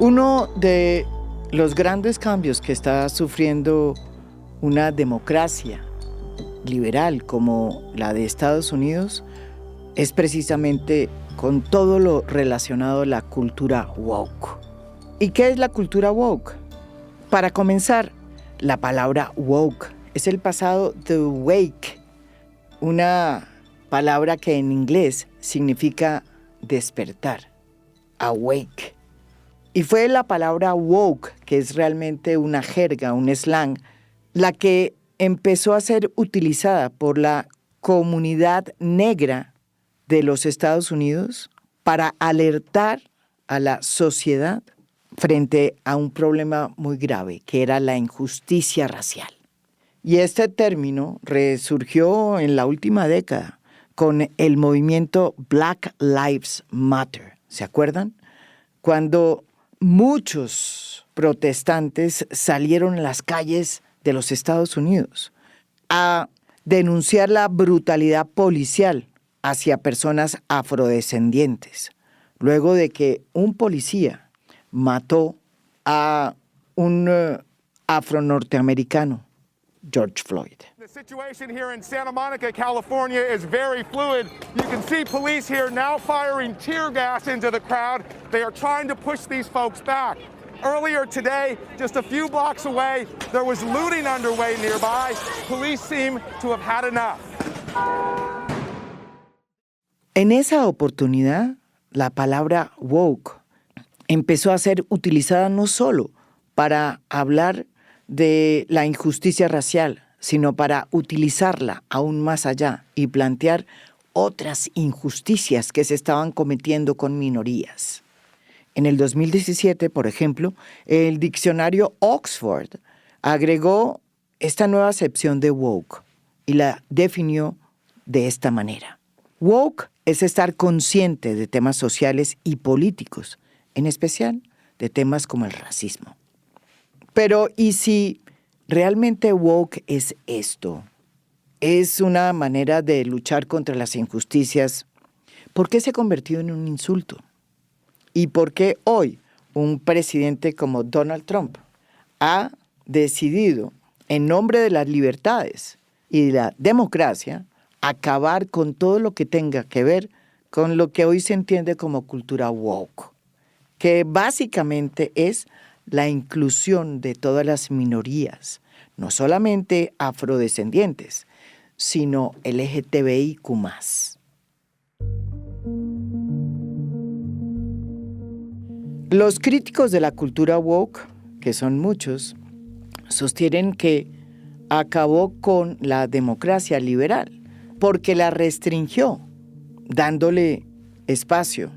Uno de los grandes cambios que está sufriendo una democracia liberal como la de Estados Unidos es precisamente con todo lo relacionado a la cultura woke. ¿Y qué es la cultura woke? Para comenzar, la palabra woke es el pasado de wake, una palabra que en inglés significa despertar, awake. Y fue la palabra woke, que es realmente una jerga, un slang, la que empezó a ser utilizada por la comunidad negra de los Estados Unidos para alertar a la sociedad frente a un problema muy grave, que era la injusticia racial. Y este término resurgió en la última década con el movimiento Black Lives Matter. ¿Se acuerdan? Cuando muchos protestantes salieron a las calles de los Estados Unidos a denunciar la brutalidad policial hacia personas afrodescendientes, luego de que un policía mató a un afronorteamericano, George Floyd. The situation here in Santa Monica, California is very fluid. You can see police here now firing tear gas into the crowd. They are trying to push these folks back. Earlier today, just a few blocks away, there was looting underway nearby. Police seem to have had enough. En esa oportunidad, la palabra woke empezó a ser utilizada no solo para hablar de la injusticia racial, sino para utilizarla aún más allá y plantear otras injusticias que se estaban cometiendo con minorías. En el 2017, por ejemplo, el diccionario Oxford agregó esta nueva acepción de woke y la definió de esta manera. Woke es estar consciente de temas sociales y políticos, en especial de temas como el racismo. Pero, ¿y si realmente woke es esto? Es una manera de luchar contra las injusticias. ¿Por qué se ha convertido en un insulto? ¿Y por qué hoy un presidente como Donald Trump ha decidido, en nombre de las libertades y de la democracia, acabar con todo lo que tenga que ver con lo que hoy se entiende como cultura woke, que básicamente es la inclusión de todas las minorías, no solamente afrodescendientes, sino LGTBIQ+. Los críticos de la cultura woke, que son muchos, sostienen que acabó con la democracia liberal porque la restringió, dándole espacio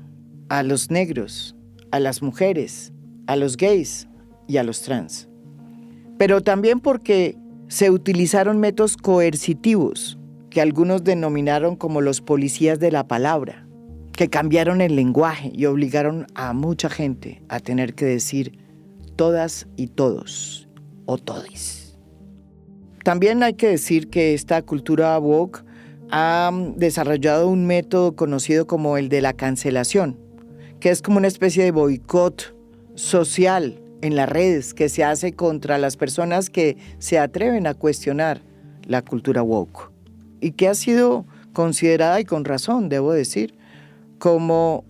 a los negros, a las mujeres, a los gays y a los trans. Pero también porque se utilizaron métodos coercitivos que algunos denominaron como los policías de la palabra, que cambiaron el lenguaje y obligaron a mucha gente a tener que decir todas y todos o todis. También hay que decir que esta cultura woke ha desarrollado un método conocido como el de la cancelación, que es como una especie de boicot social en las redes que se hace contra las personas que se atreven a cuestionar la cultura woke y que ha sido considerada, y con razón debo decir, como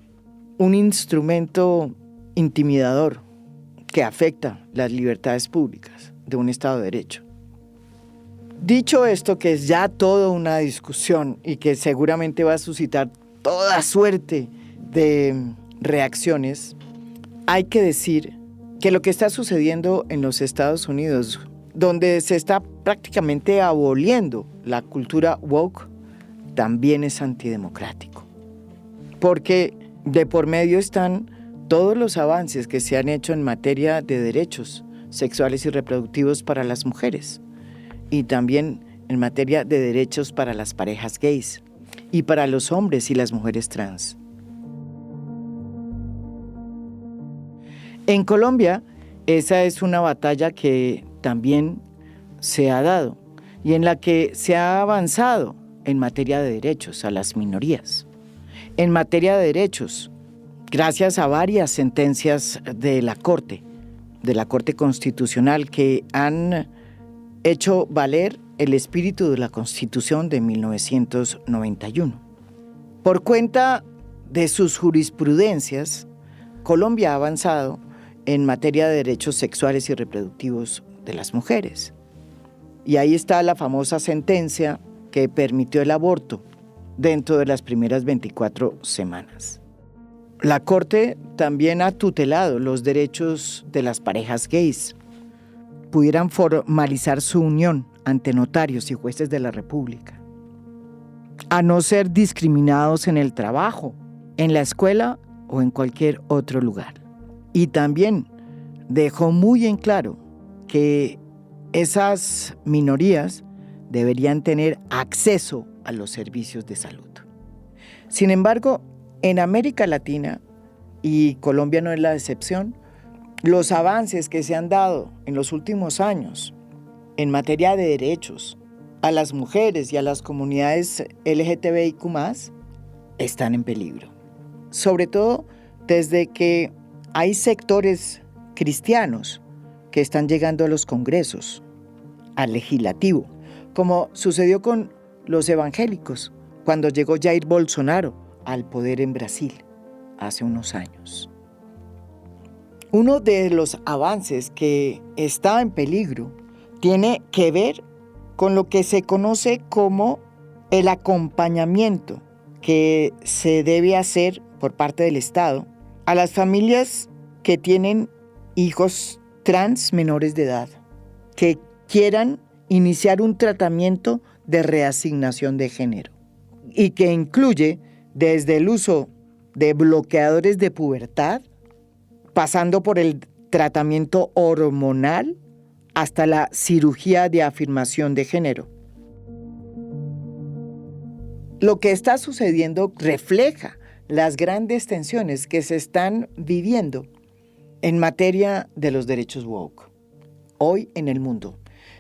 un instrumento intimidador que afecta las libertades públicas de un Estado de Derecho. Dicho esto, que es ya toda una discusión y que seguramente va a suscitar toda suerte de reacciones, hay que decir que lo que está sucediendo en los Estados Unidos, donde se está prácticamente aboliendo la cultura woke, también es antidemocrático. Porque de por medio están todos los avances que se han hecho en materia de derechos sexuales y reproductivos para las mujeres y también en materia de derechos para las parejas gays y para los hombres y las mujeres trans. En Colombia, esa es una batalla que también se ha dado y en la que se ha avanzado en materia de derechos a las minorías. En materia de derechos, gracias a varias sentencias de la Corte Constitucional, que han hecho valer el espíritu de la Constitución de 1991. Por cuenta de sus jurisprudencias, Colombia ha avanzado en materia de derechos sexuales y reproductivos de las mujeres. Y ahí está la famosa sentencia que permitió el aborto dentro de las primeras 24 semanas. La Corte también ha tutelado los derechos de las parejas gays. Pudieran formalizar su unión ante notarios y jueces de la República, a no ser discriminados en el trabajo, en la escuela o en cualquier otro lugar. Y también dejó muy en claro que esas minorías deberían tener acceso a los servicios de salud. Sin embargo, en América Latina, y Colombia no es la excepción, los avances que se han dado en los últimos años en materia de derechos a las mujeres y a las comunidades LGTBIQ+, están en peligro. Sobre todo desde que hay sectores cristianos que están llegando a los congresos, al legislativo, como sucedió con los evangélicos cuando llegó Jair Bolsonaro al poder en Brasil hace unos años. Uno de los avances que está en peligro tiene que ver con lo que se conoce como el acompañamiento que se debe hacer por parte del Estado a las familias que tienen hijos trans menores de edad, que quieran iniciar un tratamiento de reasignación de género y que incluye desde el uso de bloqueadores de pubertad, pasando por el tratamiento hormonal hasta la cirugía de afirmación de género. Lo que está sucediendo refleja las grandes tensiones que se están viviendo en materia de los derechos woke hoy en el mundo,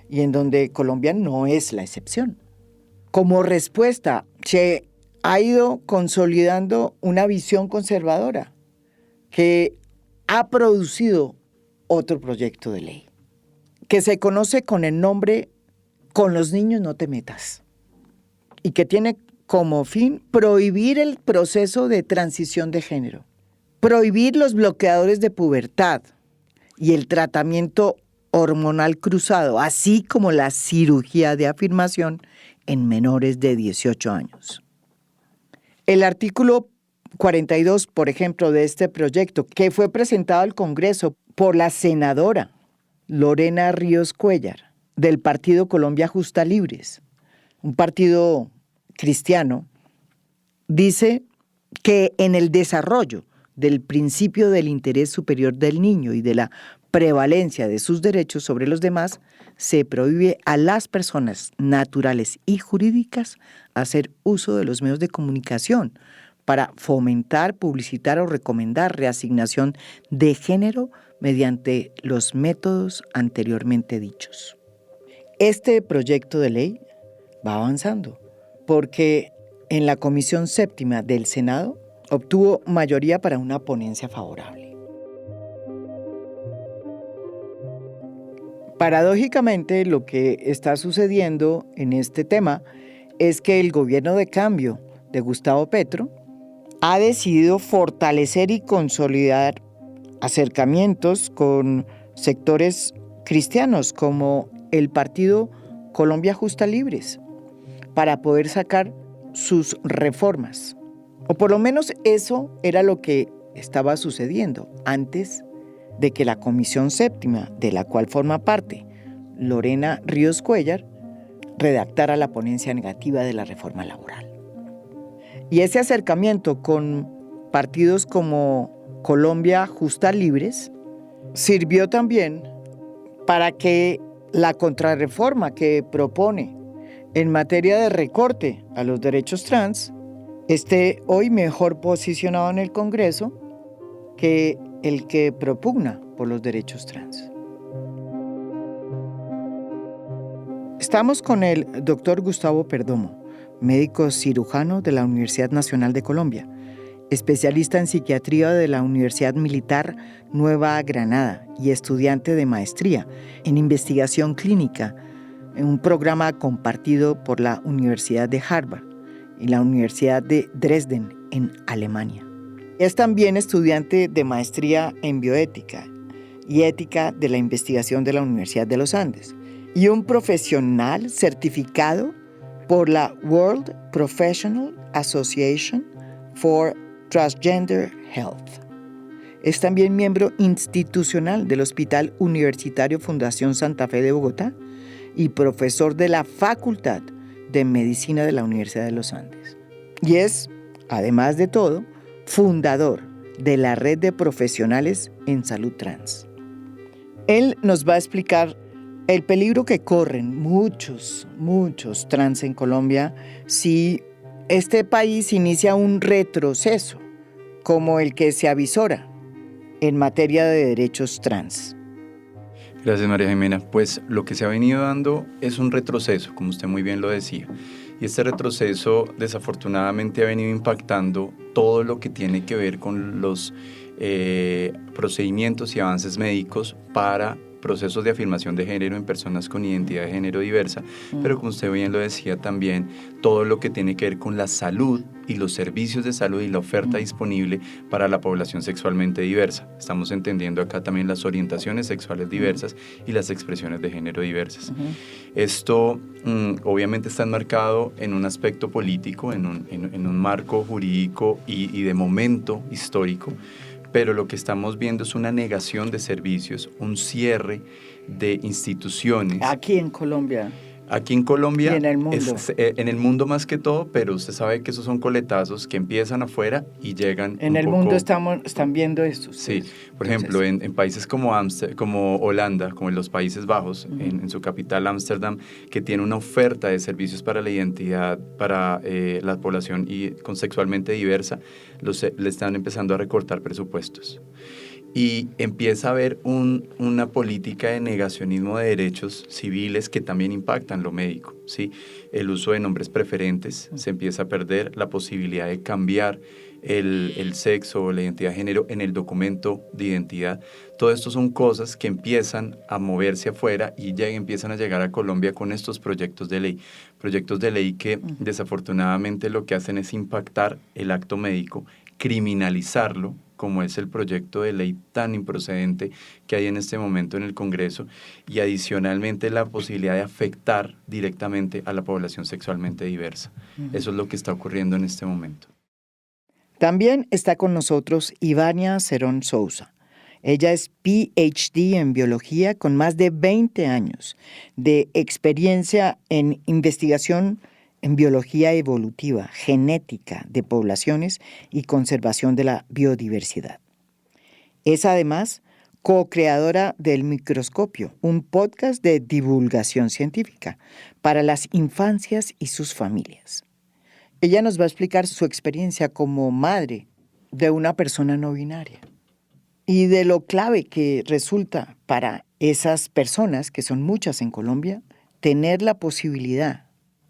y en donde Colombia no es la excepción. Como respuesta, se ha ido consolidando una visión conservadora que ha producido otro proyecto de ley que se conoce con el nombre Con los niños no te metas, y que tiene como fin prohibir el proceso de transición de género, prohibir los bloqueadores de pubertad y el tratamiento hormonal cruzado, así como la cirugía de afirmación en menores de 18 años. El artículo 42, por ejemplo, de este proyecto, que fue presentado al Congreso por la senadora Lorena Ríos Cuéllar, del Partido Colombia Justa Libres, un partido cristiano, dice que en el desarrollo del principio del interés superior del niño y de la prevalencia de sus derechos sobre los demás, se prohíbe a las personas naturales y jurídicas hacer uso de los medios de comunicación para fomentar, publicitar o recomendar reasignación de género mediante los métodos anteriormente dichos. Este proyecto de ley va avanzando porque en la Comisión Séptima del Senado obtuvo mayoría para una ponencia favorable. Paradójicamente, lo que está sucediendo en este tema es que el gobierno de cambio de Gustavo Petro ha decidido fortalecer y consolidar acercamientos con sectores cristianos como el Partido Colombia Justa Libres para poder sacar sus reformas. O por lo menos eso era lo que estaba sucediendo antes de que la Comisión Séptima, de la cual forma parte Lorena Ríos Cuéllar, redactara la ponencia negativa de la reforma laboral. Y ese acercamiento con partidos como Colombia Justa Libres sirvió también para que la contrarreforma que propone en materia de recorte a los derechos trans esté hoy mejor posicionado en el Congreso que el que propugna por los derechos trans. Estamos con el doctor Gustavo Perdomo, médico cirujano de la Universidad Nacional de Colombia, especialista en psiquiatría de la Universidad Militar Nueva Granada y estudiante de maestría en investigación clínica en un programa compartido por la Universidad de Harvard y la Universidad de Dresden en Alemania. Es también estudiante de maestría en bioética y ética de la investigación de la Universidad de los Andes y un profesional certificado por la World Professional Association for Transgender Health. Es también miembro institucional del Hospital Universitario Fundación Santa Fe de Bogotá y profesor de la Facultad de Medicina de la Universidad de los Andes. Y es, además de todo, fundador de la Red de Profesionales en Salud Trans. Él nos va a explicar el peligro que corren muchos trans en Colombia si este país inicia un retroceso como el que se avisora en materia de derechos trans. Gracias, María Jimena. Pues lo que se ha venido dando es un retroceso, como usted muy bien lo decía. Y este retroceso desafortunadamente ha venido impactando todo lo que tiene que ver con los procedimientos y avances médicos para procesos de afirmación de género en personas con identidad de género diversa, pero como usted bien lo decía también, todo lo que tiene que ver con la salud y los servicios de salud y la oferta disponible para la población sexualmente diversa. Estamos entendiendo acá también las orientaciones sexuales diversas y las expresiones de género diversas. Esto obviamente está enmarcado en un aspecto político, en un marco jurídico y de momento histórico, pero lo que estamos viendo es una negación de servicios, un cierre de instituciones. Aquí en Colombia. Aquí en Colombia, y en el mundo. En el mundo más que todo, pero usted sabe que esos son coletazos que empiezan afuera y llegan en el mundo están viendo esto. Sí, por ejemplo, en países como Holanda, como en los Países Bajos, en su capital Ámsterdam, que tiene una oferta de servicios para la identidad, para la población con sexualmente diversa, le están empezando a recortar presupuestos. Y empieza a haber una política de negacionismo de derechos civiles que también impactan lo médico, ¿sí? El uso de nombres preferentes se empieza a perder, la posibilidad de cambiar el sexo o la identidad de género en el documento de identidad. Todo esto son cosas que empiezan a moverse afuera y ya empiezan a llegar a Colombia con estos proyectos de ley que desafortunadamente lo que hacen es impactar el acto médico, criminalizarlo, como es el proyecto de ley tan improcedente que hay en este momento en el Congreso, y adicionalmente la posibilidad de afectar directamente a la población sexualmente diversa. Eso es lo que está ocurriendo en este momento. También está con nosotros Ivania Cerón Sousa. Ella es PhD en biología con más de 20 años de experiencia en investigación en biología evolutiva, genética de poblaciones y conservación de la biodiversidad. Es además co-creadora del Microscopio, un podcast de divulgación científica para las infancias y sus familias. Ella nos va a explicar su experiencia como madre de una persona no binaria y de lo clave que resulta para esas personas, que son muchas en Colombia, tener la posibilidad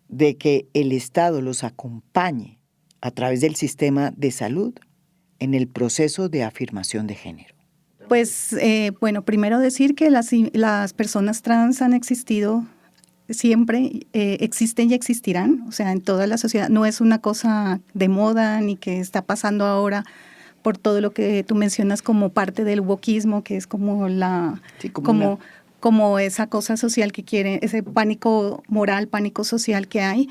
de que el Estado los acompañe a través del sistema de salud en el proceso de afirmación de género. Pues, primero decir que las personas trans han existido siempre, existen y existirán, o sea, en toda la sociedad. No es una cosa de moda ni que está pasando ahora por todo lo que tú mencionas como parte del wokismo, que es como como esa cosa social que quiere, ese pánico moral, pánico social que hay,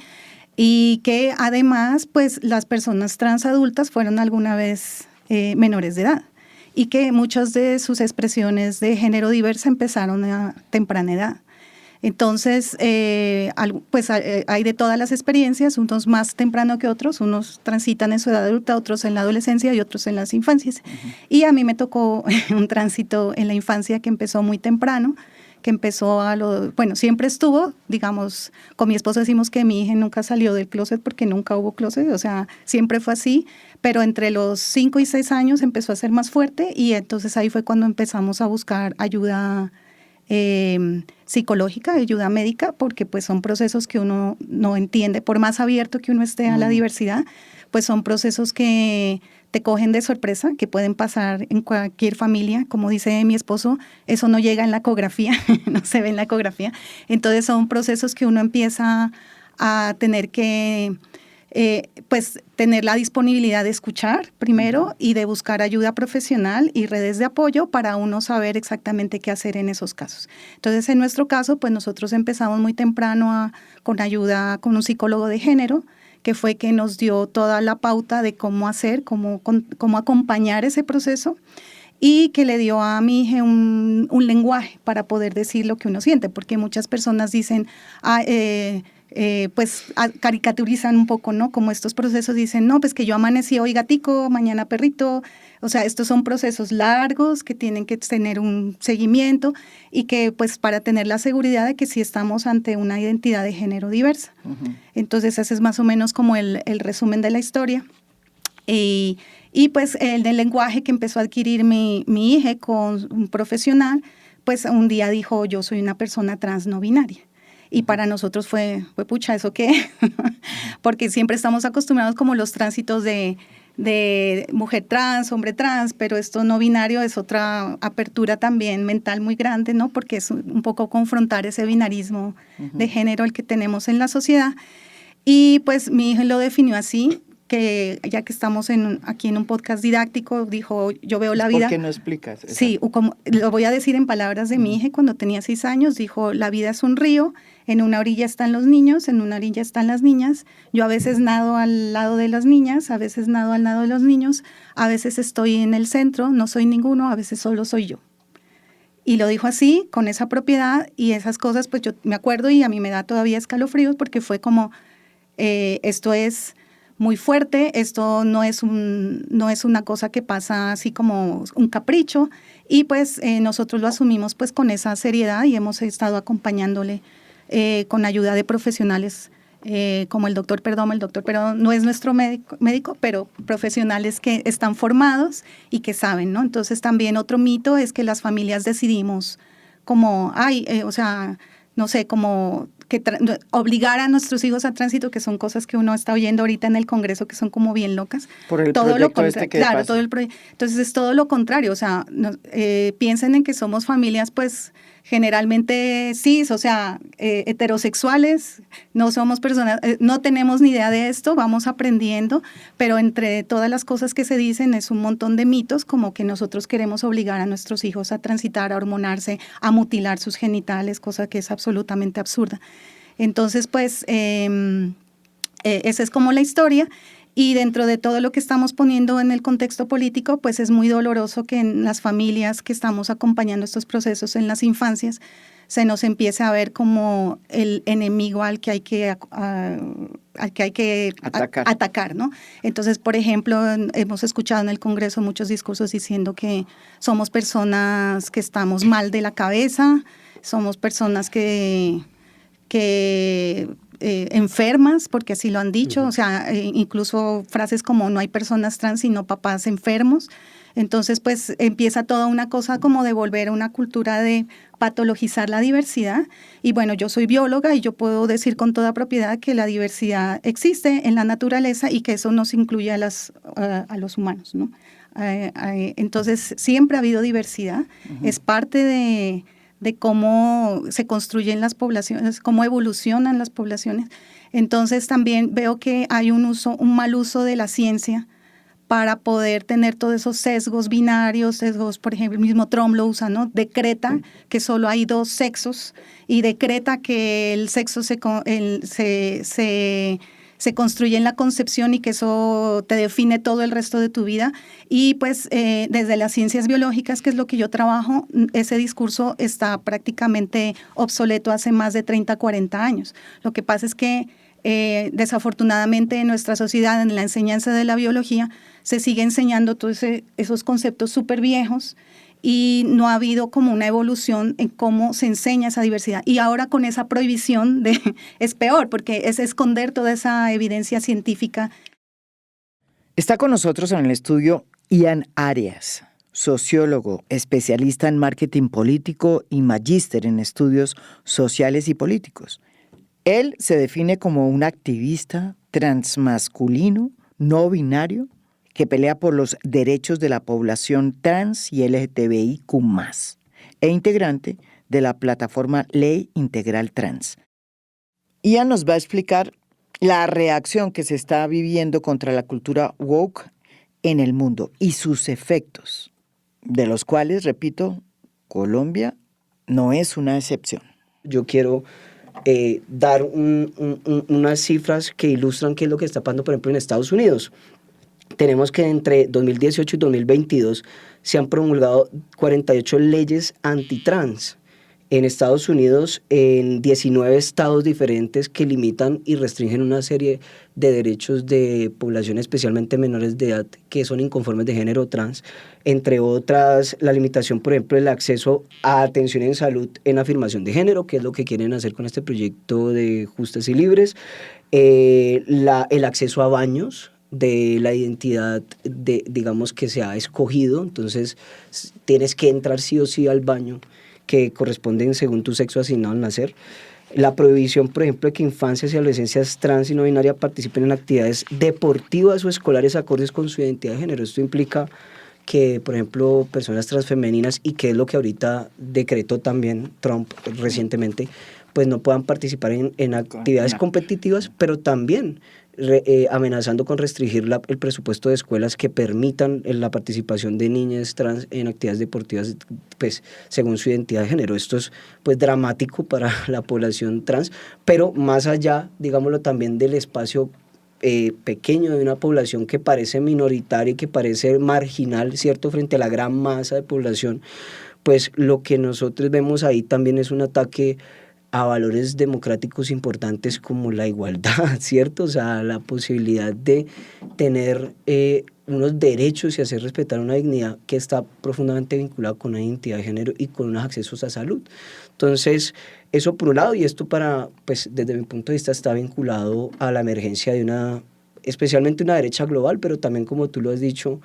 y que además, pues, las personas trans adultas fueron alguna vez menores de edad, y que muchas de sus expresiones de género diversa empezaron a temprana edad. Entonces, hay de todas las experiencias, unos más temprano que otros, unos transitan en su edad adulta, otros en la adolescencia y otros en las infancias. Y a mí me tocó un tránsito en la infancia que empezó muy temprano, que empezó siempre estuvo, digamos, con mi esposo decimos que mi hija nunca salió del closet porque nunca hubo closet, o sea, siempre fue así, pero entre los 5 y 6 años empezó a ser más fuerte y entonces ahí fue cuando empezamos a buscar ayuda psicológica, ayuda médica, porque pues son procesos que uno no entiende, por más abierto que uno esté a la diversidad, pues son procesos que te cogen de sorpresa, que pueden pasar en cualquier familia. Como dice mi esposo, eso no llega en la ecografía, no se ve en la ecografía. Entonces son procesos que uno empieza a tener que pues tener la disponibilidad de escuchar primero y de buscar ayuda profesional y redes de apoyo para uno saber exactamente qué hacer en esos casos. Entonces, en nuestro caso, pues nosotros empezamos muy temprano con ayuda con un psicólogo de género, que fue que nos dio toda la pauta de cómo hacer, cómo acompañar ese proceso, y que le dio a mi hija un lenguaje para poder decir lo que uno siente, porque muchas personas dicen, pues caricaturizan un poco, ¿no? Como estos procesos dicen, no, pues que yo amanecí hoy gatico, mañana perrito. O sea, estos son procesos largos que tienen que tener un seguimiento y que pues para tener la seguridad de que sí estamos ante una identidad de género diversa. Uh-huh. Entonces ese es más o menos como el resumen de la historia. Y pues el del lenguaje que empezó a adquirir mi hija con un profesional, pues un día dijo, yo soy una persona trans no binaria. Y para nosotros fue pucha, ¿eso qué? Porque siempre estamos acostumbrados como los tránsitos de mujer trans, hombre trans, pero esto no binario es otra apertura también mental muy grande, ¿no? Porque es un poco confrontar ese binarismo de género el que tenemos en la sociedad. Y pues mi hija lo definió así, que ya que estamos aquí en un podcast didáctico, dijo, yo veo la vida... ¿Por qué no explicas? Sí, como, lo voy a decir en palabras de mi hija, cuando tenía 6 años, dijo, la vida es un río, en una orilla están los niños, en una orilla están las niñas, yo a veces nado al lado de las niñas, a veces nado al lado de los niños, a veces estoy en el centro, no soy ninguno, a veces solo soy yo. Y lo dijo así, con esa propiedad, y esas cosas, pues yo me acuerdo y a mí me da todavía escalofríos, porque fue como, esto es muy fuerte, esto no es una cosa que pasa así como un capricho, y pues nosotros lo asumimos pues con esa seriedad y hemos estado acompañándole con ayuda de profesionales como el doctor Perdomo. El doctor Perdomo no es nuestro médico, pero profesionales que están formados y que saben, ¿no? Entonces también otro mito es que las familias decidimos como, o sea, no sé, como que obligar a nuestros hijos a tránsito, que son cosas que uno está oyendo ahorita en el Congreso, que son como bien locas. Por el todo proyecto que claro, pasa. todo el proyecto. Entonces es todo lo contrario, o sea, piensen en que somos familias, pues, generalmente cis, o sea, heterosexuales, no somos personas, no tenemos ni idea de esto, vamos aprendiendo, pero entre todas las cosas que se dicen es un montón de mitos, como que nosotros queremos obligar a nuestros hijos a transitar, a hormonarse, a mutilar sus genitales, cosa que es absolutamente absurda. Entonces, pues, esa es como la historia. Y dentro de todo lo que estamos poniendo en el contexto político, pues es muy doloroso que en las familias que estamos acompañando estos procesos en las infancias se nos empiece a ver como el enemigo al que hay que atacar, ¿no? Entonces, por ejemplo, hemos escuchado en el Congreso muchos discursos diciendo que somos personas que estamos mal de la cabeza, somos personas que enfermas, porque así lo han dicho, o sea, incluso frases como no hay personas trans sino papás enfermos. Entonces, pues empieza toda una cosa como de volver a una cultura de patologizar la diversidad. Y bueno, yo soy bióloga y yo puedo decir con toda propiedad que la diversidad existe en la naturaleza y que eso nos incluye a los humanos, ¿no? Entonces, siempre ha habido diversidad, es parte de cómo se construyen las poblaciones, cómo evolucionan las poblaciones. Entonces también veo que hay un mal uso de la ciencia para poder tener todos esos sesgos binarios, sesgos, por ejemplo, el mismo Trump lo usa, ¿no? Decreta que solo hay 2 sexos y decreta que el sexo se construye en la concepción y que eso te define todo el resto de tu vida. Y pues desde las ciencias biológicas, que es lo que yo trabajo, ese discurso está prácticamente obsoleto hace más de 30, 40 años. Lo que pasa es que desafortunadamente en nuestra sociedad, en la enseñanza de la biología, se sigue enseñando todos esos conceptos súper viejos y no ha habido como una evolución en cómo se enseña esa diversidad. Y ahora con esa prohibición es peor, porque es esconder toda esa evidencia científica. Está con nosotros en el estudio Ian Arias, sociólogo, especialista en marketing político y magíster en estudios sociales y políticos. Él se define como un activista transmasculino, no binario, que pelea por los derechos de la población trans y LGTBIQ+, e integrante de la plataforma Ley Integral Trans. Ian nos va a explicar la reacción que se está viviendo contra la cultura woke en el mundo y sus efectos, de los cuales, repito, Colombia no es una excepción. Yo quiero dar unas cifras que ilustran qué es lo que está pasando, por ejemplo, en Estados Unidos. Tenemos que entre 2018 y 2022 se han promulgado 48 leyes antitrans en Estados Unidos, en 19 estados diferentes que limitan y restringen una serie de derechos de población, especialmente menores de edad, que son inconformes de género trans, entre otras la limitación, por ejemplo, del acceso a atención en salud en afirmación de género, que es lo que quieren hacer con este proyecto de Justas y Libres, el acceso a baños de la identidad digamos que se ha escogido, entonces tienes que entrar sí o sí al baño que corresponden según tu sexo asignado al nacer. La prohibición, por ejemplo, de que infancias y adolescencias trans y no binarias participen en actividades deportivas o escolares acordes con su identidad de género. Esto implica que, por ejemplo, personas transfemeninas, y que es lo que ahorita decretó también Trump recientemente, pues no puedan participar en actividades competitivas, pero también amenazando con restringir el presupuesto de escuelas que permitan la participación de niñas trans en actividades deportivas, pues según su identidad de género. Esto es pues dramático para la población trans, pero más allá, digámoslo, también del espacio pequeño de una población que parece minoritaria y que parece marginal, ¿cierto?, frente a la gran masa de población, pues lo que nosotros vemos ahí también es un ataque a valores democráticos importantes como la igualdad, ¿cierto? O sea, la posibilidad de tener unos derechos y hacer respetar una dignidad que está profundamente vinculada con una identidad de género y con unos accesos a salud. Entonces, eso por un lado, y esto pues desde mi punto de vista está vinculado a la emergencia de especialmente una derecha global, pero también, como tú lo has dicho,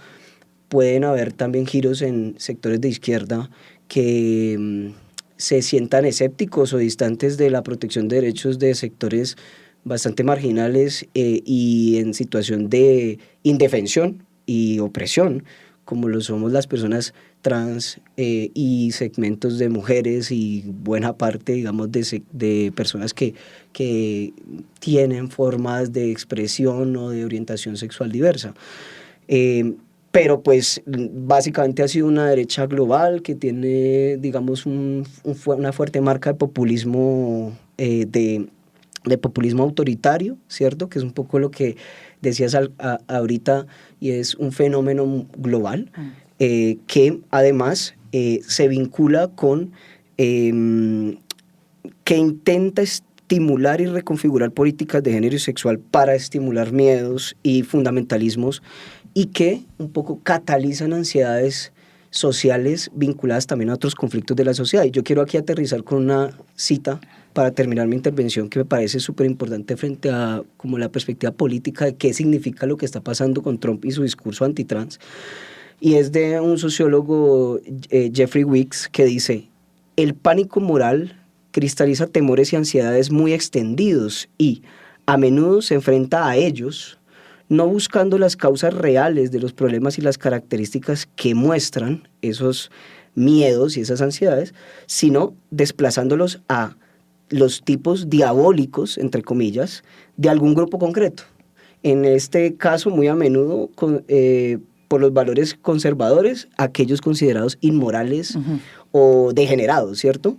pueden haber también giros en sectores de izquierda que se sientan escépticos o distantes de la protección de derechos de sectores bastante marginales y en situación de indefensión y opresión, como lo somos las personas trans y segmentos de mujeres y buena parte, digamos, de personas que tienen formas de expresión o de orientación sexual diversa. Pero pues básicamente ha sido una derecha global que tiene, digamos, una fuerte marca de populismo, de populismo autoritario, ¿cierto? Que es un poco lo que decías ahorita, y es un fenómeno global que además se vincula con que intenta estimular y reconfigurar políticas de género y sexual para estimular miedos y fundamentalismos, y que un poco catalizan ansiedades sociales vinculadas también a otros conflictos de la sociedad. Y yo quiero aquí aterrizar con una cita para terminar mi intervención que me parece súper importante frente a como la perspectiva política de qué significa lo que está pasando con Trump y su discurso antitrans. Y es de un sociólogo, Jeffrey Weeks, que dice: el pánico moral cristaliza temores y ansiedades muy extendidos y a menudo se enfrenta a ellos no buscando las causas reales de los problemas y las características que muestran esos miedos y esas ansiedades, sino desplazándolos a los tipos diabólicos, entre comillas, de algún grupo concreto. En este caso, muy a menudo, por los valores conservadores, aquellos considerados inmorales o degenerados, ¿cierto?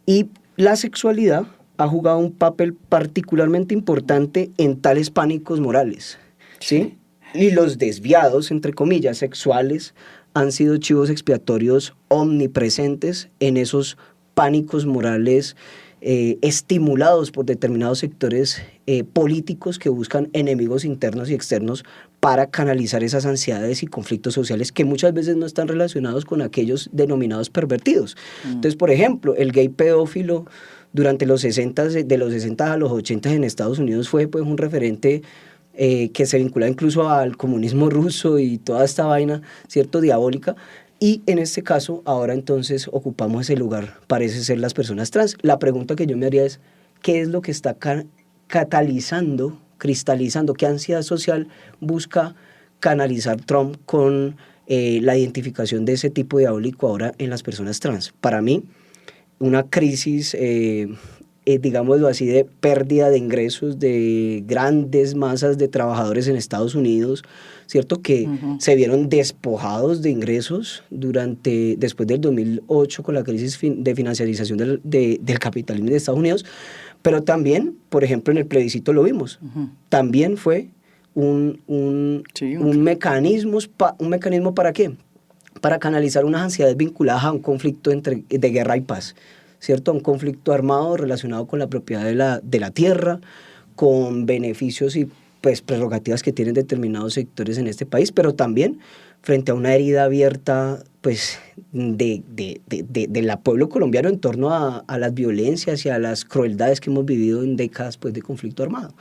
Y la sexualidad ha jugado un papel particularmente importante en tales pánicos morales, ¿sí? Y los desviados, entre comillas, sexuales, han sido chivos expiatorios omnipresentes en esos pánicos morales estimulados por determinados sectores políticos que buscan enemigos internos y externos para canalizar esas ansiedades y conflictos sociales que muchas veces no están relacionados con aquellos denominados pervertidos. Entonces, por ejemplo, el gay pedófilo durante los 60, de los 60 a los 80 en Estados Unidos fue pues un referente que se vincula incluso al comunismo ruso y toda esta vaina, ¿cierto?, diabólica. Y en este caso, ahora entonces ocupamos ese lugar, parece ser las personas trans. La pregunta que yo me haría es, ¿qué es lo que está catalizando, cristalizando, qué ansiedad social busca canalizar Trump con la identificación de ese tipo diabólico ahora en las personas trans. Para mí, una crisis, digámoslo así, de pérdida de ingresos de grandes masas de trabajadores en Estados Unidos, ¿cierto? Que se vieron despojados de ingresos después del 2008 con la crisis de financiarización del capitalismo de Estados Unidos, pero también, por ejemplo, en el plebiscito lo vimos, también fue un mecanismo ¿para qué? Para canalizar unas ansiedades vinculadas a un conflicto de guerra y paz, ¿cierto? Un conflicto armado relacionado con la propiedad de la tierra, con beneficios y pues prerrogativas que tienen determinados sectores en este país, pero también frente a una herida abierta pues de la pueblo colombiano en torno a las violencias y a las crueldades que hemos vivido en décadas pues, de conflicto armado.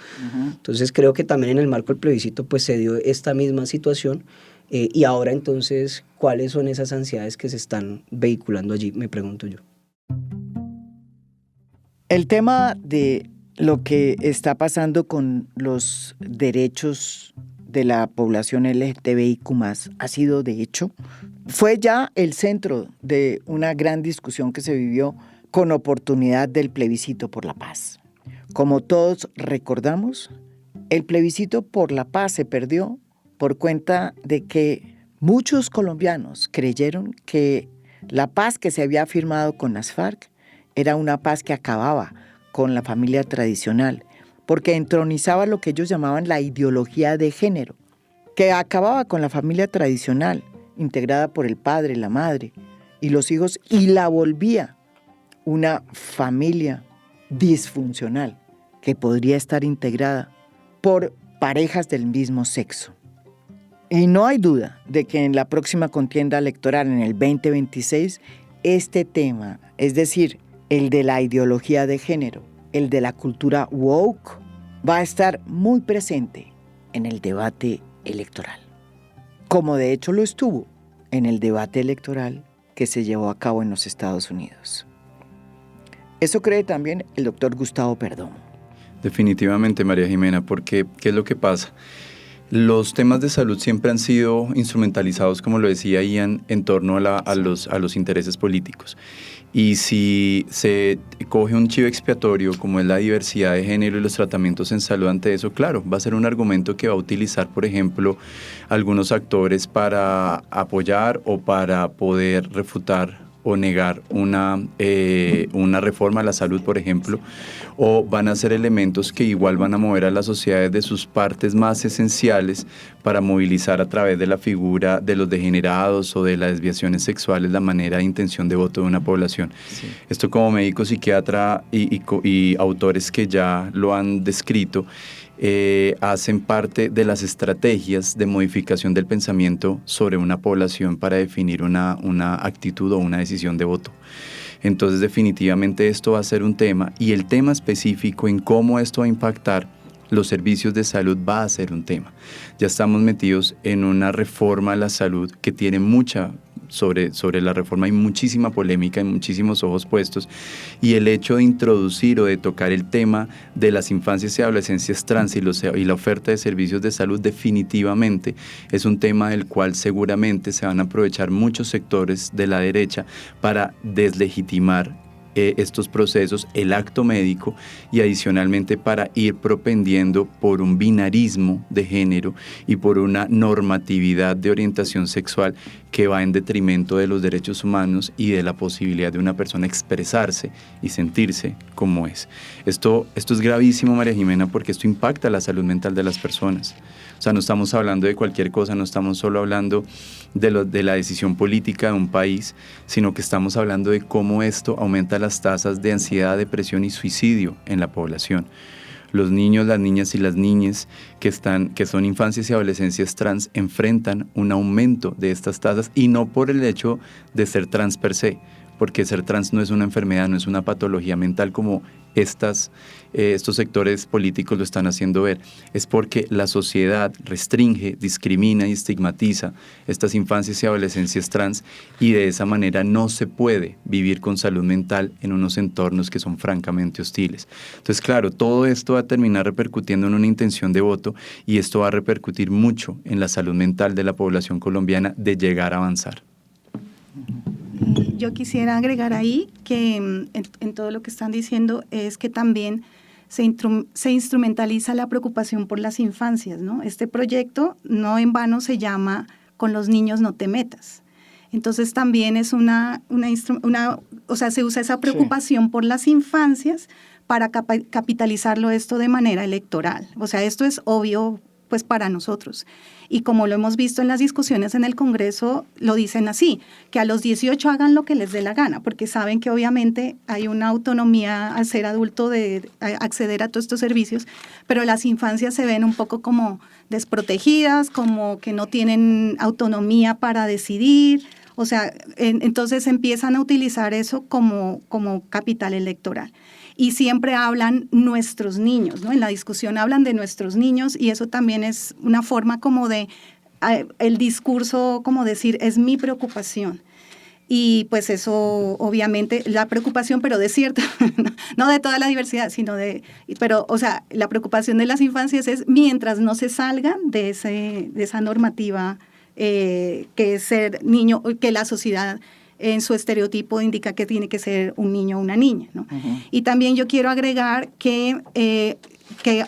Entonces creo que también en el marco del plebiscito pues se dio esta misma situación y ahora entonces, ¿cuáles son esas ansiedades que se están vehiculando allí? Me pregunto yo. El tema de lo que está pasando con los derechos de la población LGTBIQ+, ha sido, de hecho, fue ya el centro de una gran discusión que se vivió con oportunidad del plebiscito por la paz. Como todos recordamos, el plebiscito por la paz se perdió por cuenta de que muchos colombianos creyeron que la paz que se había firmado con las FARC era una paz que acababa con la familia tradicional, porque entronizaba lo que ellos llamaban la ideología de género, que acababa con la familia tradicional, integrada por el padre, la madre y los hijos, y la volvía una familia disfuncional, que podría estar integrada por parejas del mismo sexo. Y no hay duda de que en la próxima contienda electoral, en el 2026, este tema, es decir, el de la ideología de género, el de la cultura woke, va a estar muy presente en el debate electoral, como de hecho lo estuvo en el debate electoral que se llevó a cabo en los Estados Unidos. Eso cree también el doctor Gustavo Perdomo. Definitivamente, María Jimena, porque ¿qué es lo que pasa? Los temas de salud siempre han sido instrumentalizados, como lo decía Ian, en torno a los intereses políticos. Y si se coge un chivo expiatorio como es la diversidad de género y los tratamientos en salud ante eso, claro, va a ser un argumento que va a utilizar, por ejemplo, algunos actores para apoyar o para poder refutar o negar una reforma a la salud, por ejemplo, o van a ser elementos que igual van a mover a las sociedades de sus partes más esenciales para movilizar a través de la figura de los degenerados o de las desviaciones sexuales la manera de intención de voto de una población. Sí. Esto como médico, psiquiatra y autores que ya lo han descrito, hacen parte de las estrategias de modificación del pensamiento sobre una población para definir una actitud o una decisión de voto. Entonces definitivamente esto va a ser un tema, y el tema específico en cómo esto va a impactar los servicios de salud va a ser un tema. Ya estamos metidos en una reforma a la salud que tiene mucha... Sobre la reforma hay muchísima polémica, hay muchísimos ojos puestos, y el hecho de introducir o de tocar el tema de las infancias y adolescencias trans y la oferta de servicios de salud definitivamente es un tema del cual seguramente se van a aprovechar muchos sectores de la derecha para deslegitimar estos procesos, el acto médico, y adicionalmente para ir propendiendo por un binarismo de género y por una normatividad de orientación sexual que va en detrimento de los derechos humanos y de la posibilidad de una persona expresarse y sentirse como es. Esto es gravísimo, María Jimena, porque esto impacta la salud mental de las personas. O sea, no estamos hablando de cualquier cosa, no estamos solo hablando de la decisión política de un país, sino que estamos hablando de cómo esto aumenta las tasas de ansiedad, depresión y suicidio en la población. Los niños, las niñas y las niñas que son infancias y adolescencias trans enfrentan un aumento de estas tasas, y no por el hecho de ser trans per se, porque ser trans no es una enfermedad, no es una patología mental como estos sectores políticos lo están haciendo ver. Es porque la sociedad restringe, discrimina y estigmatiza estas infancias y adolescencias trans, y de esa manera no se puede vivir con salud mental en unos entornos que son francamente hostiles. Entonces, claro, todo esto va a terminar repercutiendo en una intención de voto, y esto va a repercutir mucho en la salud mental de la población colombiana de llegar a avanzar. Yo quisiera agregar ahí que en todo lo que están diciendo es que también se instrumentaliza la preocupación por las infancias, ¿no? Este proyecto no en vano se llama Con los niños no te metas. Entonces también es o sea, se usa esa preocupación por las infancias para capitalizarlo esto de manera electoral. O sea, esto es obvio pues para nosotros. Y como lo hemos visto en las discusiones en el Congreso, lo dicen así, que a los 18 hagan lo que les dé la gana, porque saben que obviamente hay una autonomía al ser adulto de acceder a todos estos servicios, pero las infancias se ven un poco como desprotegidas, como que no tienen autonomía para decidir, o sea, entonces empiezan a utilizar eso como capital electoral. Y siempre hablan nuestros niños, ¿no? En la discusión hablan de nuestros niños, y eso también es una forma como de, el discurso, como decir, es mi preocupación. Y pues eso, obviamente, la preocupación, pero de cierta, no de toda la diversidad, sino pero, o sea, la preocupación de las infancias es mientras no se salgan de esa normativa que es ser niño, que la sociedad en su estereotipo indica que tiene que ser un niño o una niña, ¿no? Uh-huh. Y también yo quiero agregar que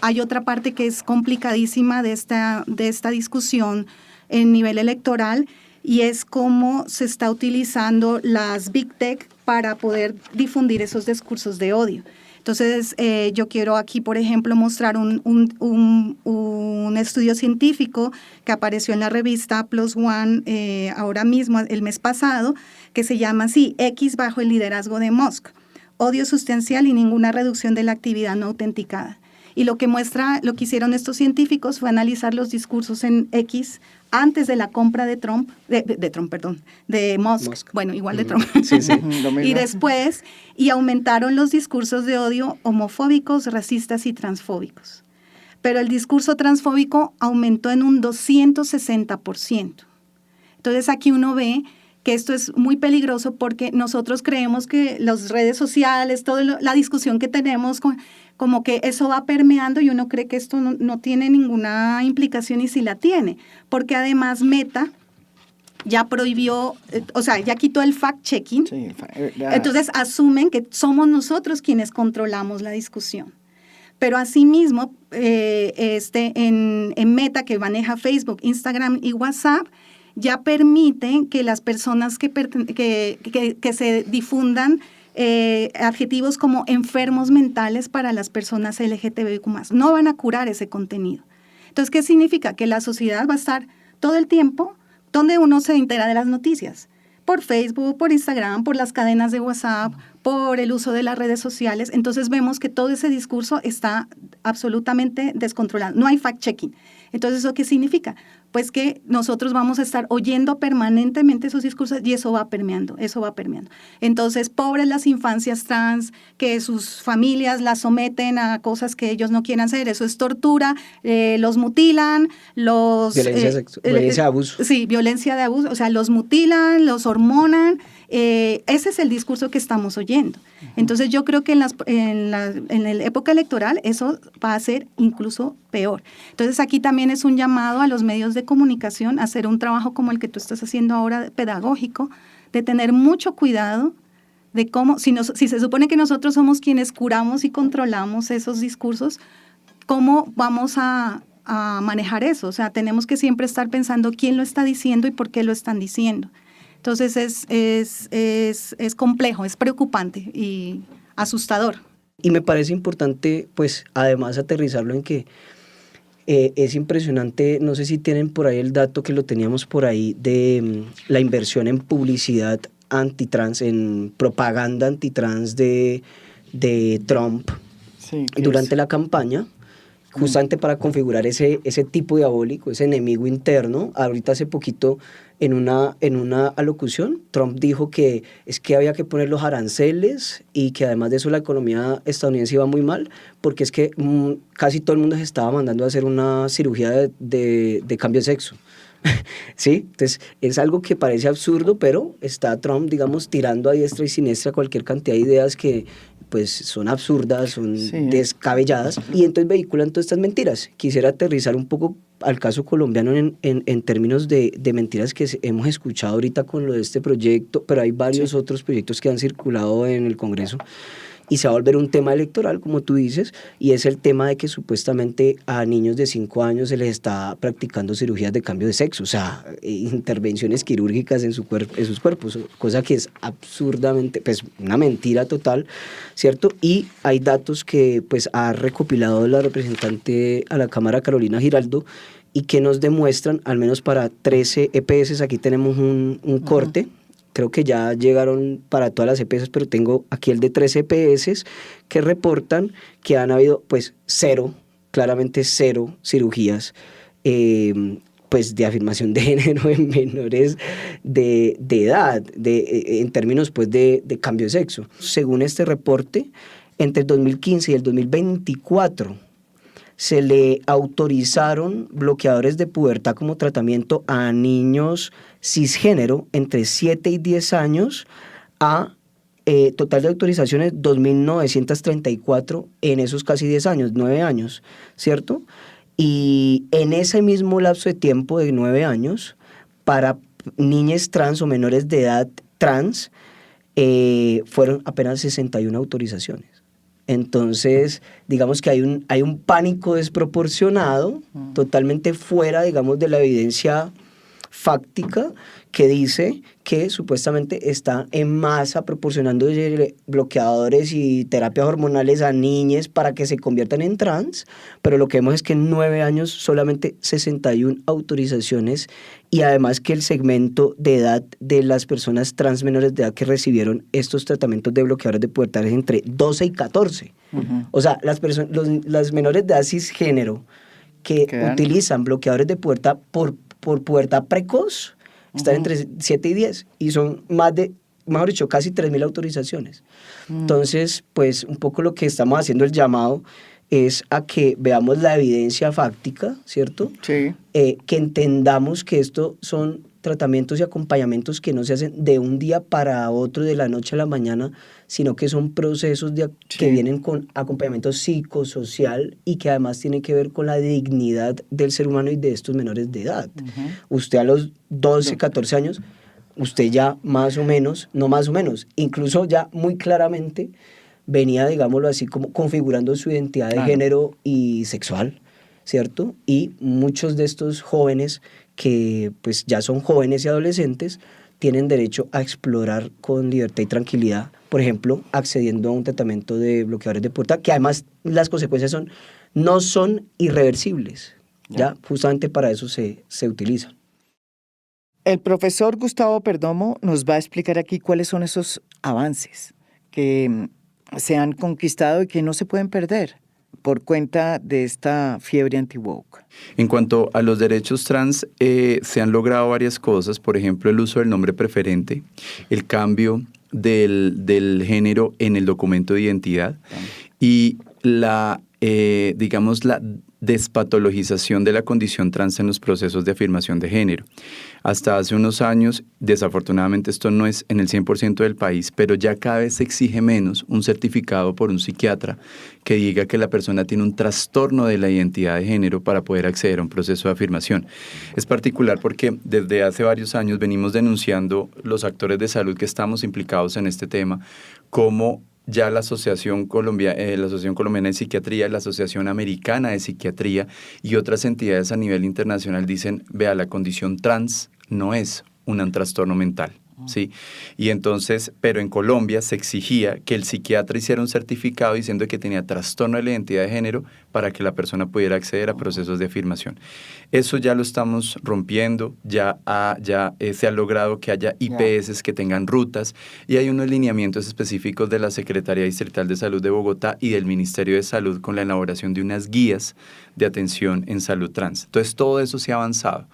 hay otra parte que es complicadísima de esta discusión en nivel electoral, y es cómo se está utilizando las Big Tech para poder difundir esos discursos de odio. Entonces, yo quiero aquí, por ejemplo, mostrar un estudio científico que apareció en la revista Plus One ahora mismo, el mes pasado, que se llama así, X bajo el liderazgo de Musk, odio sustancial y ninguna reducción de la actividad no autenticada. Y lo que hicieron estos científicos fue analizar los discursos en X antes de la compra de de Musk. Bueno, igual de Trump. Sí, sí. Y después, y aumentaron los discursos de odio homofóbicos, racistas y transfóbicos. Pero el discurso transfóbico aumentó en un 260%. Entonces aquí uno ve que esto es muy peligroso, porque nosotros creemos que las redes sociales, toda la discusión que tenemos, como que eso va permeando, y uno cree que esto no tiene ninguna implicación, y sí la tiene, porque además Meta ya prohibió, o sea, ya quitó el fact-checking, sí, entonces asumen que somos nosotros quienes controlamos la discusión. Pero asimismo, en Meta, que maneja Facebook, Instagram y WhatsApp, ya permiten que las personas que se difundan adjetivos como enfermos mentales para las personas LGTBIQ+, no van a curar ese contenido. Entonces, ¿qué significa? Que la sociedad va a estar todo el tiempo donde uno se entera de las noticias, por Facebook, por Instagram, por las cadenas de WhatsApp, por el uso de las redes sociales. Entonces vemos que todo ese discurso está absolutamente descontrolado, no hay fact-checking. Entonces, ¿eso qué significa? Pues que nosotros vamos a estar oyendo permanentemente esos discursos, y eso va permeando. Entonces, pobres las infancias trans, que sus familias las someten a cosas que ellos no quieren hacer, eso es tortura, los mutilan, violencia de abuso. Sí, violencia de abuso, o sea, los mutilan, los hormonan. Ese es el discurso que estamos oyendo. Entonces yo creo que en la época electoral eso va a ser incluso peor. Entonces aquí también es un llamado a los medios de comunicación a hacer un trabajo como el que tú estás haciendo ahora, pedagógico, de tener mucho cuidado de cómo, si se supone que nosotros somos quienes curamos y controlamos esos discursos, ¿cómo vamos a manejar eso? O sea, tenemos que siempre estar pensando quién lo está diciendo y por qué lo están diciendo. Entonces es complejo, es preocupante y asustador. Y me parece importante, pues, además aterrizarlo en que es impresionante, no sé si tienen por ahí el dato, que lo teníamos por ahí, de la inversión en publicidad antitrans, en propaganda antitrans de Trump, sí, durante la campaña, justamente para configurar ese tipo diabólico, ese enemigo interno. Ahorita hace poquito en una alocución, Trump dijo que es que había que poner los aranceles y que además de eso la economía estadounidense iba muy mal, porque es que casi todo el mundo se estaba mandando a hacer una cirugía de cambio de sexo. ¿Sí? Entonces es algo que parece absurdo, pero está Trump, digamos, tirando a diestra y siniestra cualquier cantidad de ideas que pues son absurdas, son descabelladas, y entonces vehiculan todas estas mentiras. Quisiera aterrizar un poco al caso colombiano en términos de mentiras que hemos escuchado ahorita con lo de este proyecto, pero hay varios otros proyectos que han circulado en el Congreso, y se va a volver un tema electoral, como tú dices, y es el tema de que supuestamente a niños de 5 años se les está practicando cirugías de cambio de sexo, o sea, intervenciones quirúrgicas en sus cuerpos, cosa que es absurdamente, pues una mentira total, ¿cierto? Y hay datos que pues ha recopilado la representante a la Cámara, Carolina Giraldo, y que nos demuestran, al menos para 13 EPS, aquí tenemos un corte. Creo que ya llegaron para todas las EPS, pero tengo aquí el de 3 EPS que reportan que han habido pues claramente cero cirugías pues de afirmación de género en menores de edad, en términos pues de cambio de sexo. Según este reporte, entre el 2015 y el 2024 se le autorizaron bloqueadores de pubertad como tratamiento a niños cisgénero entre 7 y 10 años a total de autorizaciones 2.934 en esos casi 10 años, 9 años, ¿cierto? Y en ese mismo lapso de tiempo de 9 años, para niñas trans o menores de edad trans, fueron apenas 61 autorizaciones. Entonces, digamos que hay un pánico desproporcionado, totalmente fuera, digamos, de la evidencia fáctica, que dice que supuestamente está en masa proporcionando bloqueadores y terapias hormonales a niñas para que se conviertan en trans, pero lo que vemos es que en 9 años solamente 61 autorizaciones, y además que el segmento de edad de las personas trans menores de edad que recibieron estos tratamientos de bloqueadores de pubertad es entre 12 y 14. O sea, las menores de edad cisgénero que utilizan bloqueadores de pubertad por pubertad precoz están entre 7 y 10 y son mejor dicho, casi 3.000 autorizaciones. Entonces, pues un poco lo que estamos haciendo el llamado es a que veamos la evidencia fáctica, ¿cierto? Sí. Que entendamos que esto son tratamientos y acompañamientos que no se hacen de un día para otro, de la noche a la mañana, sino que son procesos que vienen con acompañamiento psicosocial y que además tienen que ver con la dignidad del ser humano y de estos menores de edad. Usted a los 12, 14 años, usted ya más o menos, no más o menos, incluso ya muy claramente venía, digámoslo así, como configurando su identidad de género y sexual, ¿cierto? Y muchos de estos jóvenes que pues ya son jóvenes y adolescentes tienen derecho a explorar con libertad y tranquilidad, por ejemplo, accediendo a un tratamiento de bloqueadores de pubertad, que además las consecuencias no son irreversibles, ya justamente para eso se utilizan. El profesor Gustavo Perdomo nos va a explicar aquí cuáles son esos avances que se han conquistado y que no se pueden perder por cuenta de esta fiebre anti-woke. En cuanto a los derechos trans, se han logrado varias cosas, por ejemplo, el uso del nombre preferente, el cambio del género en el documento de identidad y la despatologización de la condición trans en los procesos de afirmación de género. Hasta hace unos años, desafortunadamente esto no es en el 100% del país, pero ya cada vez se exige menos un certificado por un psiquiatra que diga que la persona tiene un trastorno de la identidad de género para poder acceder a un proceso de afirmación. Es particular porque desde hace varios años venimos denunciando los actores de salud que estamos implicados en este tema, como ya la Asociación Colombiana de Psiquiatría, la Asociación Americana de Psiquiatría y otras entidades a nivel internacional dicen, vea, la condición trans no es un trastorno mental, ¿sí? Y entonces, pero en Colombia se exigía que el psiquiatra hiciera un certificado diciendo que tenía trastorno de la identidad de género para que la persona pudiera acceder a procesos de afirmación. Eso ya lo estamos rompiendo, ya se ha logrado que haya IPS que tengan rutas y hay unos lineamientos específicos de la Secretaría Distrital de Salud de Bogotá y del Ministerio de Salud con la elaboración de unas guías de atención en salud trans. Entonces, todo eso se ha avanzado.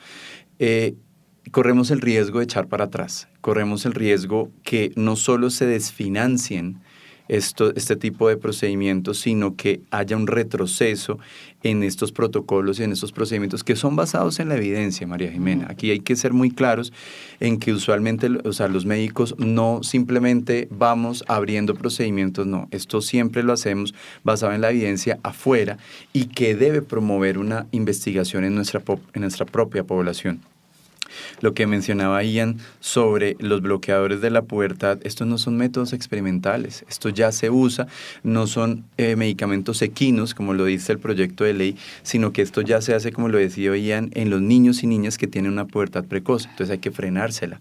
corremos el riesgo de echar para atrás, corremos el riesgo que no solo se desfinancien este tipo de procedimientos, sino que haya un retroceso en estos protocolos y en estos procedimientos que son basados en la evidencia, María Jimena. Aquí hay que ser muy claros en que usualmente, los médicos no simplemente vamos abriendo procedimientos, no. Esto siempre lo hacemos basado en la evidencia afuera y que debe promover una investigación en nuestra propia población. Lo que mencionaba Ian sobre los bloqueadores de la pubertad, estos no son métodos experimentales, esto ya se usa, no son medicamentos equinos, como lo dice el proyecto de ley, sino que esto ya se hace, como lo decía Ian, en los niños y niñas que tienen una pubertad precoz, entonces hay que frenársela.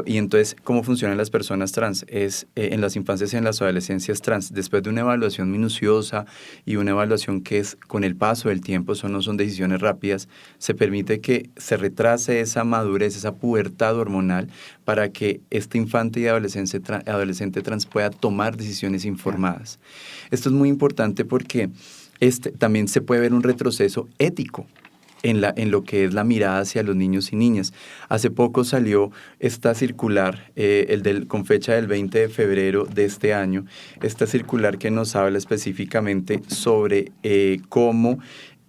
Y entonces, ¿cómo funcionan las personas trans? Es en las infancias y en las adolescencias trans, después de una evaluación minuciosa y una evaluación que es con el paso del tiempo, eso no son decisiones rápidas, se permite que se retrase esa madurez, esa pubertad hormonal, para que este infante y adolescente trans pueda tomar decisiones informadas. Esto es muy importante porque también se puede ver un retroceso ético en lo que es la mirada hacia los niños y niñas. Hace poco salió esta circular, con fecha del 20 de febrero de este año, esta circular que nos habla específicamente sobre cómo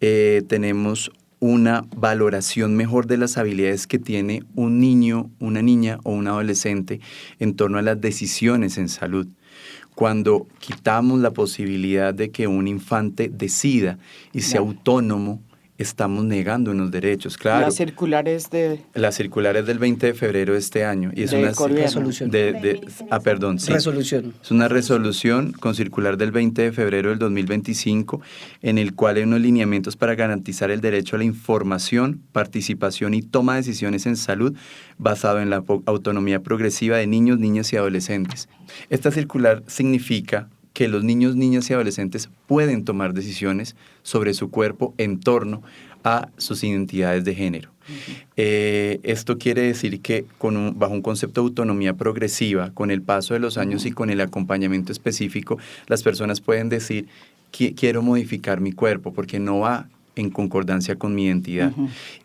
tenemos una valoración mejor de las habilidades que tiene un niño, una niña o un adolescente en torno a las decisiones en salud. Cuando quitamos la posibilidad de que un infante decida y sea autónomo, estamos negando unos derechos, claro. La circular es del 20 de febrero de este año. Y es una resolución. Resolución. Es una resolución con circular del 20 de febrero del 2025, en el cual hay unos lineamientos para garantizar el derecho a la información, participación y toma de decisiones en salud basado en la autonomía progresiva de niños, niñas y adolescentes. Esta circular significa que los niños, niñas y adolescentes pueden tomar decisiones sobre su cuerpo en torno a sus identidades de género. Esto quiere decir que bajo un concepto de autonomía progresiva, con el paso de los años y con el acompañamiento específico, las personas pueden decir, quiero modificar mi cuerpo porque no va en concordancia con mi identidad.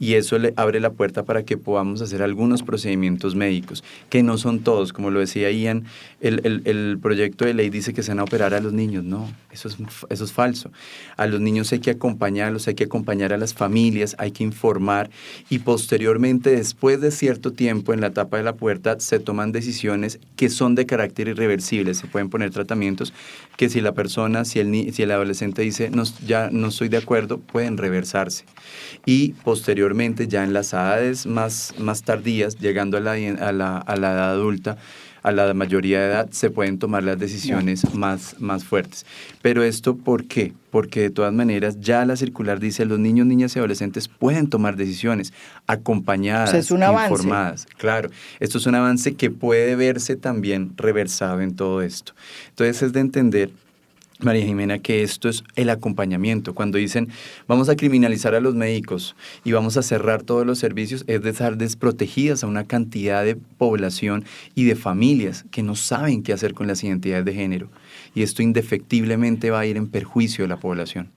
Y eso le abre la puerta para que podamos hacer algunos procedimientos médicos, que no son todos, como lo decía Ian, el proyecto de ley dice que se van a operar a los niños. No, eso es falso. A los niños hay que acompañarlos, hay que acompañar a las familias, hay que informar y posteriormente, después de cierto tiempo, en la etapa de la pubertad, se toman decisiones que son de carácter irreversible. Se pueden poner tratamientos que si la persona, si el adolescente dice, ya no estoy de acuerdo, pueden reversarse. Y posteriormente, ya en las edades más tardías, llegando a la edad adulta, a la mayoría de edad, se pueden tomar las decisiones más fuertes. Pero esto, ¿por qué? Porque de todas maneras ya la circular dice los niños, niñas y adolescentes pueden tomar decisiones acompañadas, es un informadas. Avance. Claro, esto es un avance que puede verse también reversado en todo esto. Entonces es de entender, María Jimena, que esto es el acompañamiento. Cuando dicen vamos a criminalizar a los médicos y vamos a cerrar todos los servicios, es dejar desprotegidas a una cantidad de población y de familias que no saben qué hacer con las identidades de género. Y esto indefectiblemente va a ir en perjuicio de la población.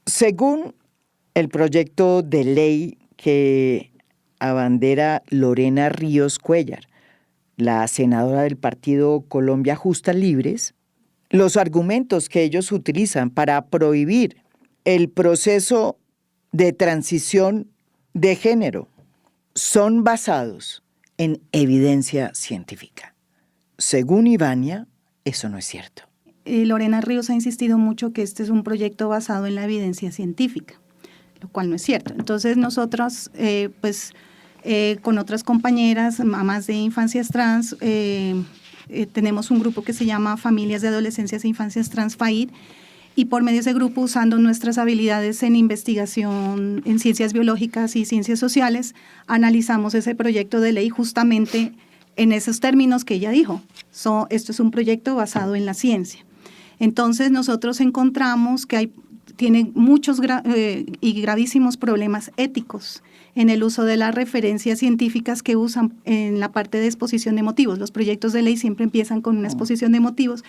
Según el proyecto de ley que abandera Lorena Ríos Cuéllar, la senadora del partido Colombia Justas Libres, los argumentos que ellos utilizan para prohibir el proceso de transición de género son basados en evidencia científica. Según Ivania, eso no es cierto. Lorena Ríos ha insistido mucho que este es un proyecto basado en la evidencia científica, lo cual no es cierto. Entonces nosotros, con otras compañeras, mamás de infancias trans, tenemos un grupo que se llama Familias de Adolescencias e Infancias Trans, FAID, y por medio de ese grupo, usando nuestras habilidades en investigación en ciencias biológicas y ciencias sociales, analizamos ese proyecto de ley justamente en esos términos que ella dijo. Esto es un proyecto basado en la ciencia. Entonces nosotros encontramos que tiene muchos y gravísimos problemas éticos en el uso de las referencias científicas que usan en la parte de exposición de motivos. Los proyectos de ley siempre empiezan con una exposición de motivos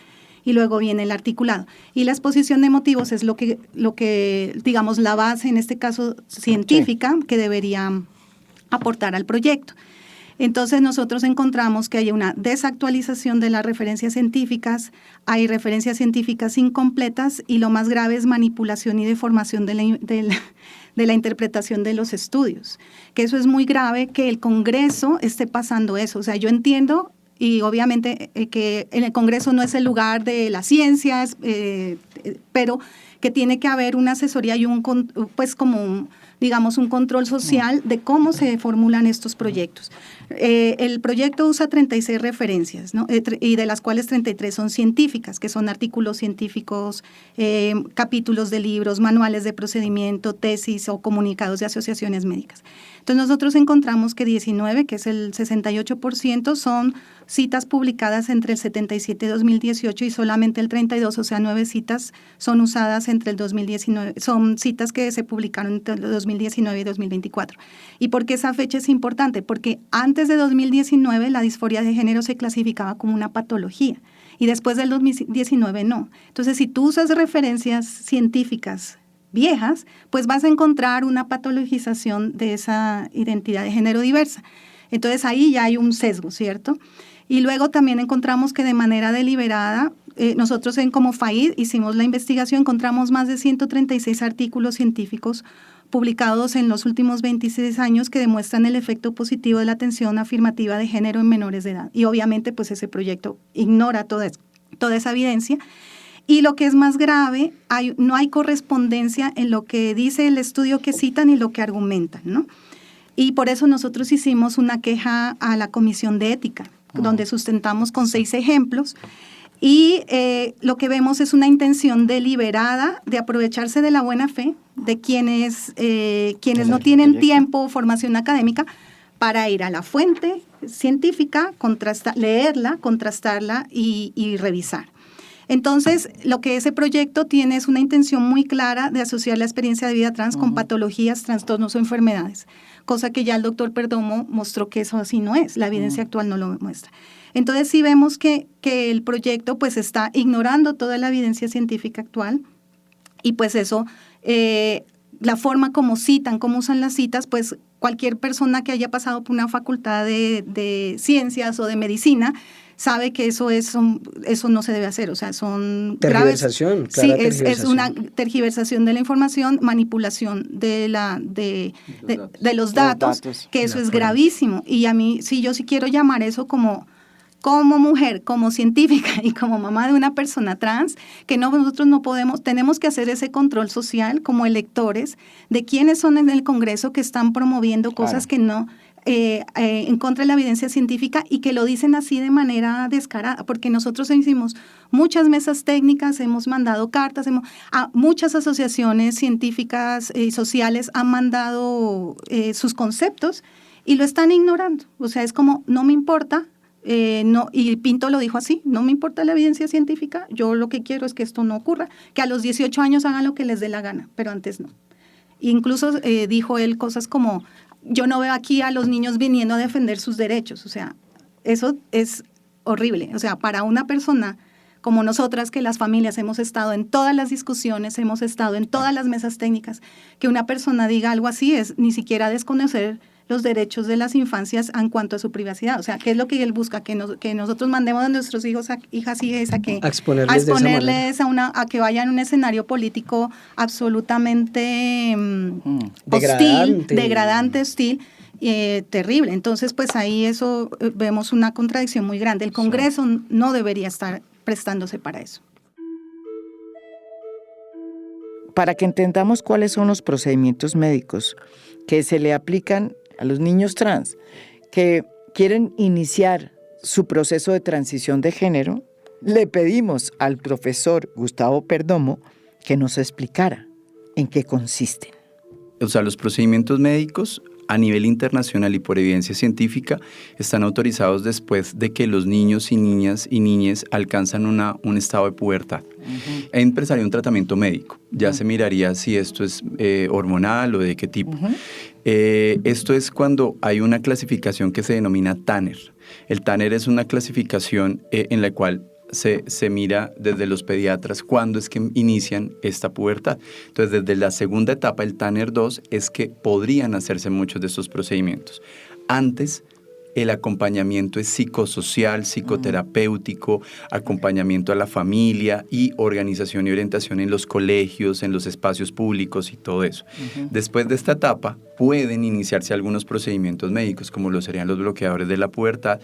y luego viene el articulado. Y la exposición de motivos es lo que digamos, la base, en este caso científica, que debería aportar al proyecto. Entonces nosotros encontramos que hay una desactualización de las referencias científicas, hay referencias científicas incompletas y lo más grave es manipulación y deformación de la interpretación de los estudios. Que eso es muy grave que el Congreso esté pasando eso. O sea, yo entiendo y obviamente que en el Congreso no es el lugar de las ciencias, pero que tiene que haber una asesoría y un control social de cómo se formulan estos proyectos. El proyecto usa 36 referencias, ¿no? Y de las cuales 33 son científicas, que son artículos científicos, capítulos de libros, manuales de procedimiento, tesis o comunicados de asociaciones médicas. Entonces nosotros encontramos que 19, que es el 68%, son citas publicadas entre el 77 y 2018 y solamente el 32, o sea, 9 citas son usadas entre el 2019, son citas que se publicaron entre el 2019 y 2024. ¿Y por qué esa fecha es importante? Porque antes de 2019 la disforia de género se clasificaba como una patología y después del 2019 no. Entonces, si tú usas referencias científicas viejas, pues vas a encontrar una patologización de esa identidad de género diversa. Entonces, ahí ya hay un sesgo, ¿cierto? Y luego también encontramos que de manera deliberada, nosotros como FAID hicimos la investigación, encontramos más de 136 artículos científicos publicados en los últimos 26 años que demuestran el efecto positivo de la atención afirmativa de género en menores de edad. Y obviamente pues ese proyecto ignora toda esa evidencia. Y lo que es más grave, no hay correspondencia en lo que dice el estudio que citan y lo que argumentan, ¿no? Y por eso nosotros hicimos una queja a la Comisión de Ética, donde sustentamos con 6 ejemplos. Y lo que vemos es una intención deliberada de aprovecharse de la buena fe de quienes no tienen tiempo o formación académica para ir a la fuente científica, leerla, contrastarla y revisar. Entonces, lo que ese proyecto tiene es una intención muy clara de asociar la experiencia de vida trans con patologías, trastornos o enfermedades, cosa que ya el doctor Perdomo mostró que eso así no es, la evidencia actual no lo muestra. Entonces, sí vemos que el proyecto pues está ignorando toda la evidencia científica actual y pues eso, la forma como citan, cómo usan las citas, pues cualquier persona que haya pasado por una facultad de ciencias o de medicina sabe que eso no se debe hacer, o sea, son tergiversación, graves. Sí, es una tergiversación de la información, manipulación de los datos, que eso es gravísimo. Y a mí, yo sí quiero llamar eso como mujer, como científica y como mamá de una persona trans, que nosotros no podemos, tenemos que hacer ese control social como electores de quiénes son en el Congreso que están promoviendo cosas que no en contra de la evidencia científica y que lo dicen así de manera descarada, porque nosotros hicimos muchas mesas técnicas, hemos mandado cartas, a muchas asociaciones científicas y sociales han mandado sus conceptos y lo están ignorando. O sea, es como, no me importa, y Pinto lo dijo así, no me importa la evidencia científica, yo lo que quiero es que esto no ocurra, que a los 18 años hagan lo que les dé la gana, pero antes no. Incluso dijo él cosas como, yo no veo aquí a los niños viniendo a defender sus derechos, o sea, eso es horrible. O sea, para una persona como nosotras, que las familias hemos estado en todas las discusiones, hemos estado en todas las mesas técnicas, que una persona diga algo así es ni siquiera desconocer los derechos de las infancias en cuanto a su privacidad. O sea, ¿qué es lo que él busca? Que nosotros mandemos a nuestros hijos, hijas y hijas a exponerles a que vayan a un escenario político absolutamente degradante, hostil, terrible. Entonces, pues ahí eso vemos una contradicción muy grande. El Congreso no debería estar prestándose para eso. Para que entendamos cuáles son los procedimientos médicos que se le aplican a los niños trans que quieren iniciar su proceso de transición de género, le pedimos al profesor Gustavo Perdomo que nos explicara en qué consisten. O sea, los procedimientos médicos a nivel internacional y por evidencia científica están autorizados después de que los niños y niñas alcanzan un estado de pubertad. Empezaría un tratamiento médico. Ya se miraría si esto es hormonal o de qué tipo. Esto es cuando hay una clasificación que se denomina Tanner. El Tanner es una clasificación en la cual se mira desde los pediatras cuándo es que inician esta pubertad. Entonces, desde la segunda etapa, el Tanner 2, es que podrían hacerse muchos de estos procedimientos. Antes, el acompañamiento es psicosocial, psicoterapéutico, acompañamiento a la familia y organización y orientación en los colegios, en los espacios públicos y todo eso. Después de esta etapa, pueden iniciarse algunos procedimientos médicos, como lo serían los bloqueadores de la pubertad,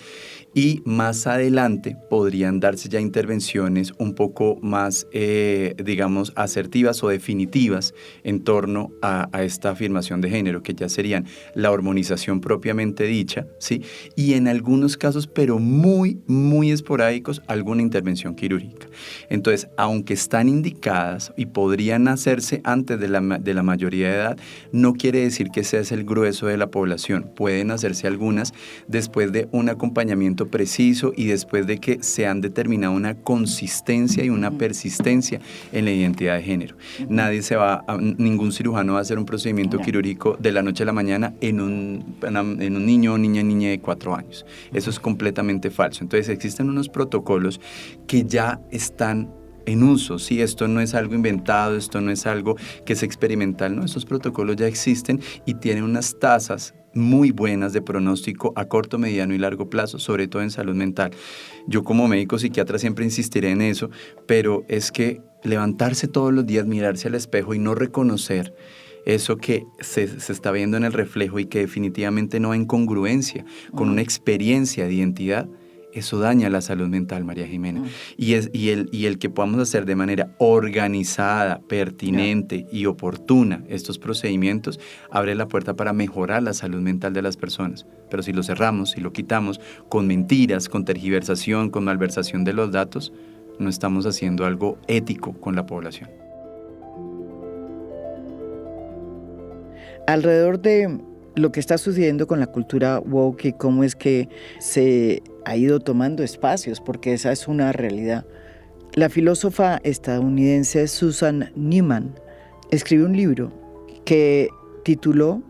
y más adelante podrían darse ya intervenciones un poco más, digamos, asertivas o definitivas en torno a esta afirmación de género, que ya serían la hormonización propiamente dicha, ¿sí? Y en algunos casos, pero muy, muy esporádicos, alguna intervención quirúrgica. Entonces, aunque están indicadas y podrían hacerse antes de la mayoría de edad, no quiere decir que ese es el grueso de la población. Pueden hacerse algunas después de un acompañamiento preciso y después de que se han determinado una consistencia y una persistencia en la identidad de género. Ningún cirujano va a hacer un procedimiento quirúrgico de la noche a la mañana en un niño o niña de 4 años. Eso es completamente falso. Entonces existen unos protocolos que ya están en uso, ¿sí? Esto no es algo inventado, esto no es algo que es experimental, no, estos protocolos ya existen y tienen unas tasas muy buenas de pronóstico a corto, mediano y largo plazo, sobre todo en salud mental. Yo como médico psiquiatra siempre insistiré en eso, pero es que levantarse todos los días, mirarse al espejo y no reconocer eso que se está viendo en el reflejo y que definitivamente no va en congruencia con una experiencia de identidad, eso daña la salud mental, María Jimena. Y el que podamos hacer de manera organizada, pertinente y oportuna estos procedimientos, abre la puerta para mejorar la salud mental de las personas. Pero si lo cerramos, si lo quitamos con mentiras, con tergiversación, con malversación de los datos, no estamos haciendo algo ético con la población. Alrededor de lo que está sucediendo con la cultura woke y cómo es que se ha ido tomando espacios, porque esa es una realidad. La filósofa estadounidense Susan Neiman escribió un libro que tituló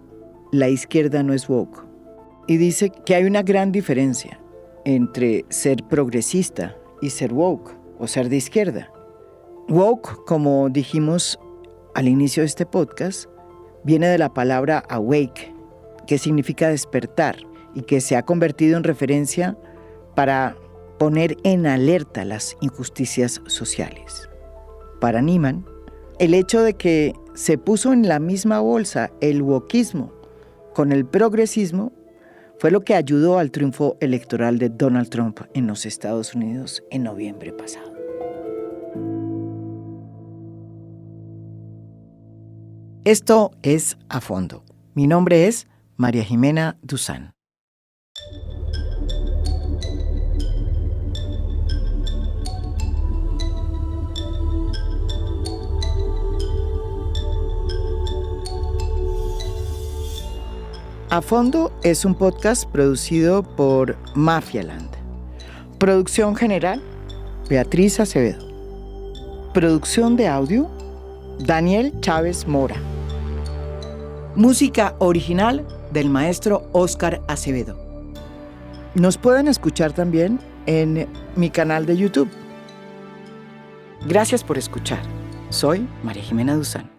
La izquierda no es woke y dice que hay una gran diferencia entre ser progresista y ser woke o ser de izquierda. Woke, como dijimos al inicio de este podcast, viene de la palabra awake, que significa despertar y que se ha convertido en referencia para poner en alerta las injusticias sociales. Para Neiman, el hecho de que se puso en la misma bolsa el wokismo con el progresismo fue lo que ayudó al triunfo electoral de Donald Trump en los Estados Unidos en noviembre pasado. Esto es A Fondo. Mi nombre es María Jimena Duzán. A Fondo es un podcast producido por Mafialand. Producción general, Beatriz Acevedo. Producción de audio, Daniel Chávez Mora. Música original del maestro Óscar Acevedo. Nos pueden escuchar también en mi canal de YouTube. Gracias por escuchar. Soy María Jimena Duzán.